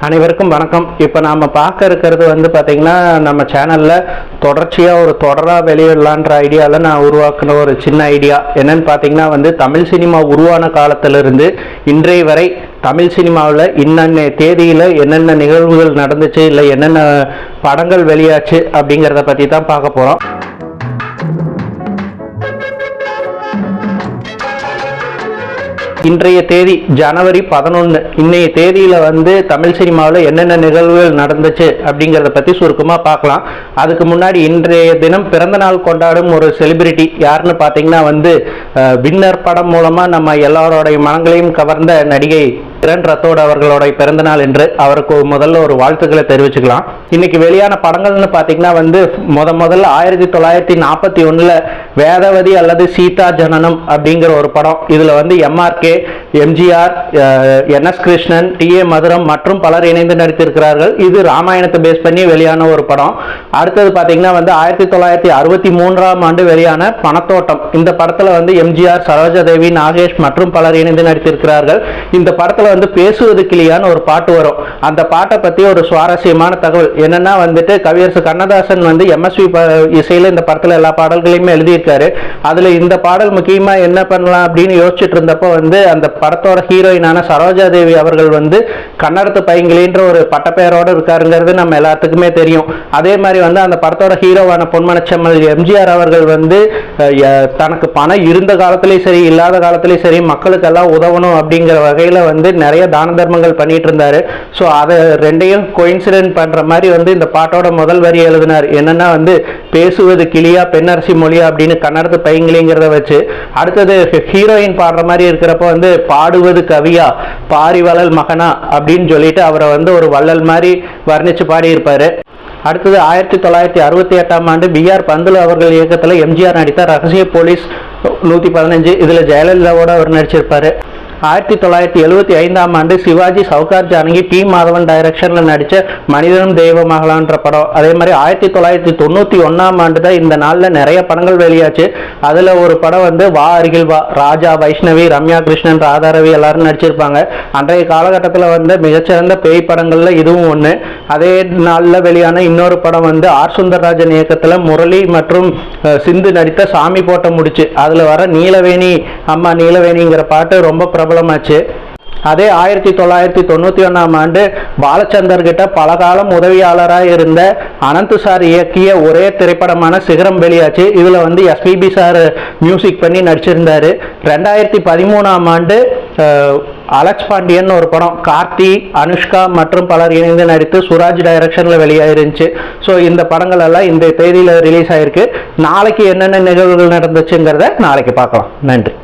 அனைவருக்கும் வணக்கம். இப்போ நாம் பார்க்க இருக்கிறது பார்த்தீங்கன்னா, நம்ம சேனலில் தொடர்ச்சியாக ஒரு தொடராக வெளியிடலான்ற ஐடியாவில் நான் உருவாக்கின ஒரு சின்ன ஐடியா என்னன்னு பார்த்தீங்கன்னா தமிழ் சினிமா உருவான காலத்திலிருந்து இன்றைய வரை தமிழ் சினிமாவில் இன்னென்ன தேதியில் என்னென்ன நிகழ்வுகள் நடந்துச்சு, இல்லை என்னென்ன படங்கள் வெளியாச்சு அப்படிங்கிறத பற்றி தான் பார்க்க போகிறோம். இன்றைய தேதி ஜனவரி 11. இன்னைய தேதியில் தமிழ் சினிமாவில் என்னென்ன நிகழ்வுகள் நடந்துச்சு அப்படிங்கிறத பற்றி சுருக்கமாக பார்க்கலாம். அதுக்கு முன்னாடி இன்றைய தினம் பிறந்த நாள் கொண்டாடும் ஒரு செலிபிரிட்டி யாருன்னு பார்த்தீங்கன்னா வின்னர் படம் மூலமாக நம்ம எல்லாரோடைய மனங்களையும் கவர்ந்த நடிகை கிரண் ரத்தோட் அவர்களோட பிறந்த நாள் என்று அவருக்கு முதல்ல ஒரு வாழ்த்துக்களை தெரிவிச்சுக்கலாம். இன்னைக்கு வெளியான படங்கள்னு பார்த்தீங்கன்னா முதல்ல 1941 வேதவதி அல்லது சீதா ஜனனம் அப்படிங்கிற ஒரு படம். இதில் MRK, MGR, NS Krishnan, TA மதுரம் மற்றும் பலர் இணைந்து நடித்திருக்கிறார்கள். இது ராமாயணத்தை பேஸ் பண்ணி வெளியான ஒரு படம். அடுத்தது பார்த்தீங்கன்னா 1963ஆம் ஆண்டு வெளியான பணத்தோட்டம். இந்த படத்தில் MGR, சரோஜா தேவி, நாகேஷ் மற்றும் பலர் இணைந்து நடித்திருக்கிறார்கள். இந்த படத்தில் பேசுவது கிளியான்னு ஒரு பாட்டு வரும். அந்த பாட்டை பற்றி ஒரு சுவாரஸ்யமான தகவல் என்னன்னா கவியரசு கண்ணதாசன் MSV இசையில் இந்த படத்தில் எல்லா பாடல்களையுமே எழுதியிருக்காரு. அதில் இந்த பாடல் முக்கியமாக என்ன பண்ணலாம் அப்படின்னு யோசிச்சுட்டு இருந்தப்போ அந்த படத்தோட ஹீரோயினான சரோஜா தேவி அவர்கள் கன்னடத்து பைங்கிலின்ற ஒரு பட்டப்பெயரோடு இருக்காருங்கிறது நம்ம எல்லாத்துக்குமே தெரியும். அதே மாதிரி அந்த படத்தோட ஹீரோவான பொன்மனச்செம்மல் MGR அவர்கள் தனக்கு பணம் இருந்த காலத்திலேயும் சரி இல்லாத காலத்திலேயும் சரி மக்களுக்கெல்லாம் உதவணும் அப்படிங்கிற வகையில் நிறைய தான தர்மங்கள் பண்ணிட்டு இருந்தாரு. ஸோ அதை ரெண்டையும் கோயின்சிடென்ட் பண்ற மாதிரி இந்த பாட்டோட முதல் வரி எழுதினார். என்னன்னா பேசுவது கிளியா பெண்ணரசி மொழியா அப்படின்னு கன்னடத்து பையங்கிலிங்கிறத வச்சு, அடுத்தது ஹீரோயின் பாடுற மாதிரி இருக்கிறப்ப பாடுவது கவியா பாரிவளல் மகனா அப்படின்னு சொல்லிட்டு அவரை ஒரு வள்ளல் மாதிரி வர்ணிச்சு பாடியிருப்பாரு. அடுத்தது 1968ஆம் ஆண்டு BR பந்துலு அவர்கள் இயக்கத்தில் MGR நடித்த ரகசிய போலீஸ் 115. இதில் ஜெயலலிதாவோட அவர் நடிச்சிருப்பாரு. 1975ஆம் ஆண்டு சிவாஜி, சவுகார் ஜானகி, டி மாதவன் டைரக்ஷனில் நடித்த மனிதனும் தெய்வமாகலான்ற படம். அதே மாதிரி 1991ஆம் ஆண்டு தான் இந்த நாளில் நிறைய படங்கள் வெளியாச்சு. அதில் ஒரு படம் வா அருகில் வா, ராஜா, வைஷ்ணவி, ரம்யா கிருஷ்ணன், ராதாரவி எல்லாரும் நடிச்சிருப்பாங்க. அன்றைய காலகட்டத்தில் மிகச்சிறந்த பேய் படங்களில் இதுவும் ஒன்று. அதே நாளில் வெளியான இன்னொரு படம் ஆர் சுந்தரராஜன் இயக்கத்தில் முரளி மற்றும் சிந்து நடித்த சாமி போட்ட முடிச்சு. அதில் வர நீலவேணி அம்மா நீலவேணிங்கிற பாட்டு ரொம்ப பிரபலமாச்சு. அதே 1991ஆம் ஆண்டு பாலச்சந்தர் கிட்ட பல காலம் உதவியாளராக இருந்த அனந்த் சார் இயக்கிய ஒரே திரைப்படமான சிகரம் வெளியாச்சு. இதில் SPB சார் மியூசிக் பண்ணி நடிச்சிருந்தாரு. 2013ஆம் ஆண்டு அலெக்ஸ் பாண்டியன் ஒரு படம் கார்த்தி, அனுஷ்கா மற்றும் பலர் இணைந்து நடித்து சுராஜ் டைரக்ஷனில் வெளியாயிருந்துச்சு. ஸோ இந்த படங்கள் எல்லாம் இந்த தேதியில் ரிலீஸ் ஆயிருக்கு. நாளைக்கு என்னென்ன நிகழ்வுகள் நடந்துச்சுங்கிறத நாளைக்கு பார்க்கலாம். நன்றி.